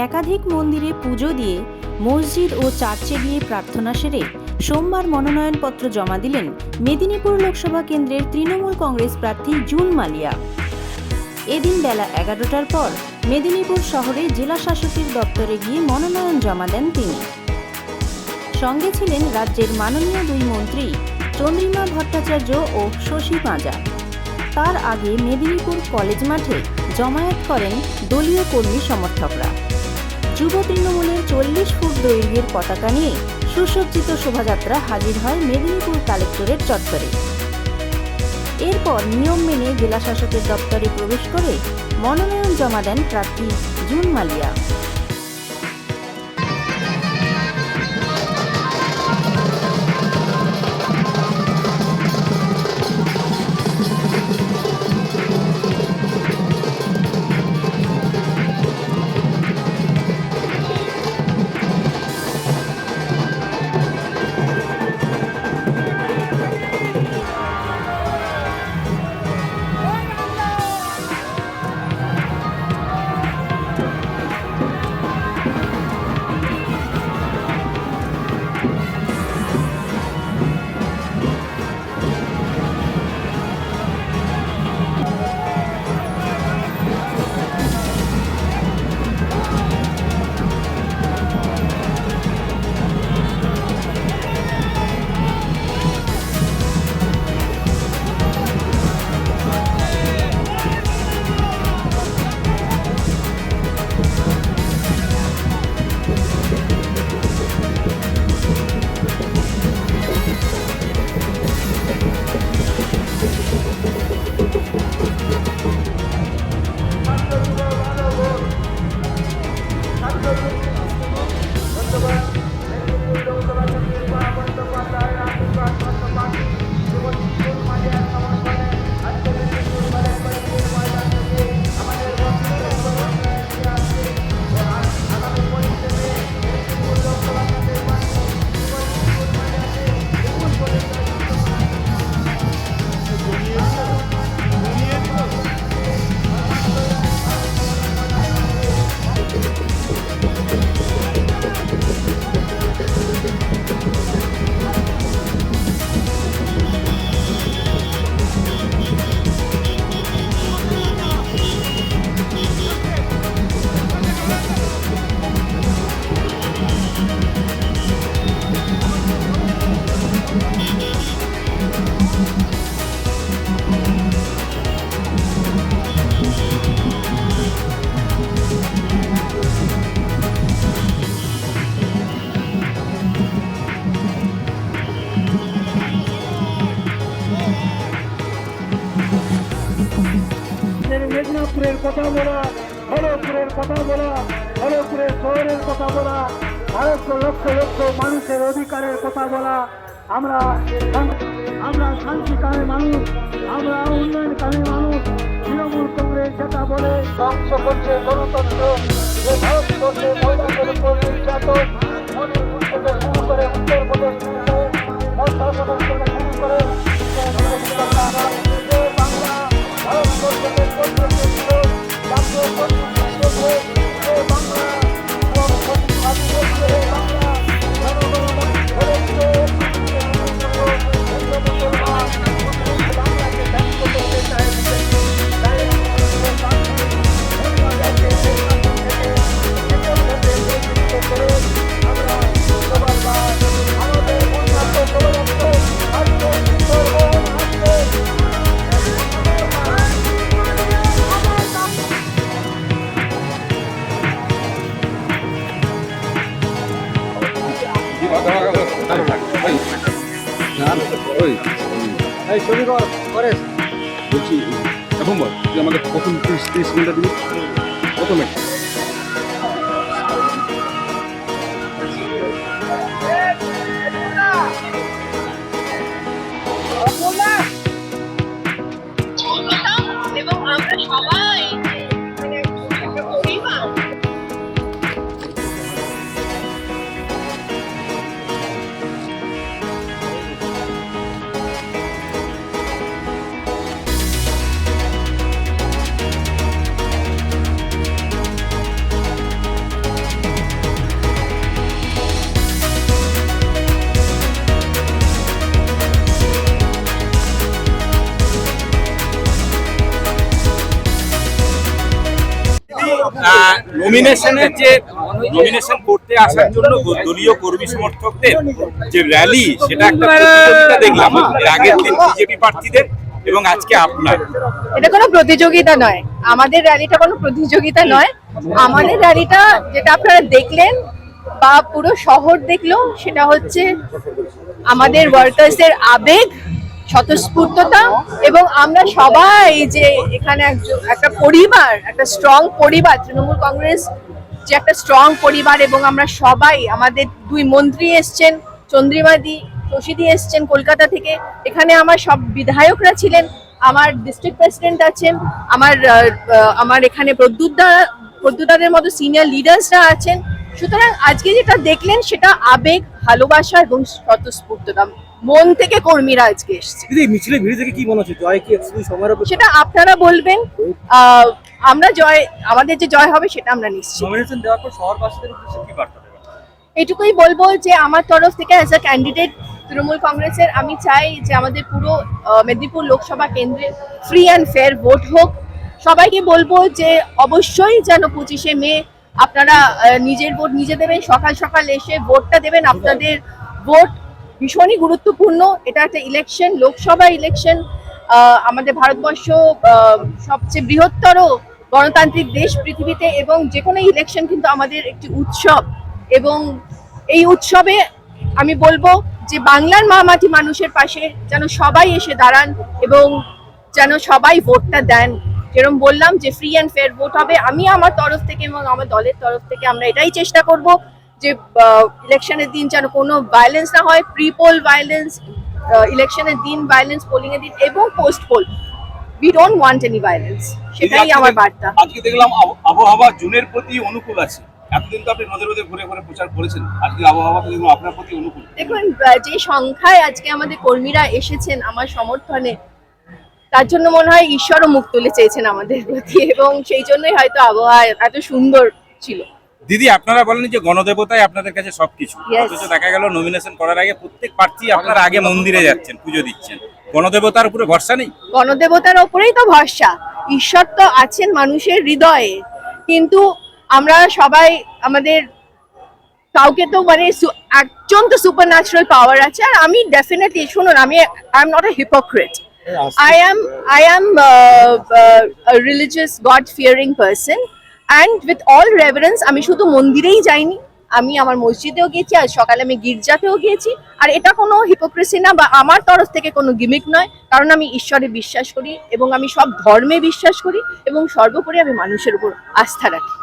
একাধিক মন্দিরে পুজো দিয়ে মসজিদ ও চার্চে গিয়ে প্রার্থনা সেরে সোমবার মনোনয়নপত্র জমা দিলেন মেদিনীপুর লোকসভা কেন্দ্রের তৃণমূল কংগ্রেস প্রার্থী জুন মালিয়া। এদিন বেলা 11টার পর মেদিনীপুর শহরে জেলা শাসকের দপ্তরে গিয়ে মনোনয়ন জমা দেন তিনি। সঙ্গে ছিলেন রাজ্যের মাননীয় দুই মন্ত্রী চন্দ্রিমা ভট্টাচার্য ও শশী পাঁজা। তার আগে মেদিনীপুর কলেজ মাঠে জমায়েত করেন দলীয় কর্মী সমর্থকরা। যুব তৃণমূলের 40 ফুট দৈর্ঘ্যের পতাকা নিয়ে সুসজ্জিত শোভাযাত্রা হাজির হয় মেদিনীপুর কালেক্টরেট চত্বরে। এরপর নিয়ম মেনে জেলা শাসকের দপ্তরে প্রবেশ করে মনোনয়ন জমা দেন প্রার্থী জুন মালিয়া। মেদিনীপুরের কথা বলা, খড়গপুরের কথা বলা, খড়গপুরের শহরের কথা বলা, ভারতের লক্ষ লক্ষ মানুষের অধিকারের কথা বলা। আমরা শান্তিকামী মানুষ, আমরা উন্নয়নকামী মানুষ। তৃণমূল কংগ্রেস যেটা বলে ধ্বংস করছে গণতন্ত্র, যে ভারতবর্ষে মহিলাদের উপর নির্যাতন, মণিপুর থেকে শুরু করে উত্তরপ্রদেশ থেকে মধ্যপ্রদেশ থেকে শুরু করে বাংলা ভারতবর্ষের বলছি এখন বল তুই আমাকে প্রথম 30 মিনিট দিবি প্রথমে। এবং আমরা সবাই নমিনেশন করতে আসার জন্য দলীয় কর্মী সমর্থকদের যে র্যালি, সেটা একটা প্রতিযোগিতা দেখলাম এর আগের দিন বিজেপি প্রার্থীদের এবং আজকে আপনার। এটা কোনো প্রতিযোগিতা নয়, আমাদের র্যালিটা কোনো প্রতিযোগিতা নয়। আমাদের র্যালিটা যেটা আপনারা দেখলেন বা পুরো শহর দেখলো, সেটা হচ্ছে আমাদের ওয়ার্কার্সদের আবেগ, স্বতঃস্ফূর্ততা, এবং আমরা সবাই যে এখানে একটা পরিবার, একটা স্ট্রং পরিবার, তৃণমূল কংগ্রেস যে একটা স্ট্রং পরিবার, এবং আমরা সবাই, আমাদের 2 মন্ত্রী এসছেন, চন্দ্রিমাদি শশীদি এসছেন কলকাতা থেকে, এখানে আমার সব বিধায়করা ছিলেন, আমার ডিস্ট্রিক্ট প্রেসিডেন্ট আছেন, আমার এখানে প্রদ্যুৎদাদের মতো সিনিয়র লিডার্সরা আছেন। সুতরাং আজকে যেটা দেখলেন সেটা আবেগ, ভালোবাসা এবং স্বতঃস্ফূর্ততা, মন থেকে কর্মীরা আজকে এসছে। মিছিলের ভিড় থেকে কি মনে হচ্ছে, জয় কি শুধু সময়ের উপর? সেটা আপনারা বলবেন। আমাদের যে জয় হবে সেটা আমরা নিশ্চিত। নমিনেশন দেওয়ার পর শহরবাসীদের উদ্দেশ্যে কি বার্তা দেবেন? এটুকুই বলবো যে আমার তরফ থেকে অ্যাজ আ ক্যান্ডিডেট তৃণমূল কংগ্রেসের, আমি চাই যে আমাদের পুরো মেদিনীপুর লোকসভা কেন্দ্রে ফ্রি অ্যান্ড ফেয়ার ভোট হোক। সবাইকে বলবো যে অবশ্যই যেন 25শে মে আপনারা নিজের ভোট নিজে দেবেন, সকাল সকাল এসে ভোটটা দেবেন। আপনাদের ভোট ভীষণই গুরুত্বপূর্ণ। এটা একটা ইলেকশন, লোকসভা ইলেকশন। আমাদের ভারতবর্ষ সবচেয়ে বৃহত্তর গণতান্ত্রিক দেশ পৃথিবীতে, এবং যে কোনো ইলেকশন কিন্তু আমাদের একটি উৎসব, এবং এই উৎসবে আমি বলবো যে বাংলার মা মাটি মানুষের পাশে যেন সবাই এসে দাঁড়ান এবং যেন সবাই ভোটটা দেন। যেরকম বললাম যে ফ্রি অ্যান্ড ফেয়ার ভোট হবে। আমি আমার তরফ থেকে এবং আমার দলের তরফ থেকে আমরা এটাই চেষ্টা করব যে ইলেকশনের দিন যেন কোনো ভায়োলেন্স না হয়, প্রি পোল ভায়োলেন্স, ইলেকশনের দিন ভায়োলেন্স, পোলিং এর দিন এবং post pole, we don't want any violence. সেটাই আমার বার্তা। আজকে দেখলাম আবহাওয়া জুনের প্রতি অনুকূল আছে। এতদিন তো আপনি নদে নদে ঘুরে ঘুরে প্রচার করেছেন, আজকে আবহাওয়া তো আপনার প্রতি অনুকূল। দেখুন, যে সংখ্যায় আজকে আমাদের কর্মীরা এসেছেন আমার সমর্থনে, তার জন্য মনে হয় ঈশ্বরও মুখ তুলে চেয়েছেন আমাদের প্রতি, এবং সেই জন্যই হয়তো আবহাওয়া এত সুন্দর ছিল। দিদি, আপনারা বলেন যে গণদেবতাই আপনাদের কাছে সবকিছু, Yes. অথচ দেখা গেল নমিনেশন করার আগে প্রত্যেক প্রার্থী আপনারা আগে মন্দিরে যাচ্ছেন, পুজো দিচ্ছেন। গণদেবতার উপরে ভরসা নেই? গণদেবতার ওপরেই তো ভরসা। ঈশ্বর তো আছেন মানুষের হৃদয়ে, কিন্তু আমরা সবাই আমাদের কাউকে তো মানে একজন তো সুপার ন্যাচারাল পাওয়ার আছে। আর আমি ডেফিনেটলি, শুনুন, I am not a hypocrite. I am a religious, God-fearing person, and with all reverence, আমি শুধু মন্দিরেই যাইনি, আমি আমার মসজিদেও গিয়েছি, আজ সকালে আমি গির্জাতেও গিয়েছি। আর এটা কোনো হিপোক্রেসি না বা আমার তরফ থেকে কোনো গিমিক নয়, কারণ আমি ঈশ্বরে বিশ্বাস করি এবং আমি সব ধর্মে বিশ্বাস করি এবং সর্বোপরি আমি মানুষের উপর আস্থা রাখি।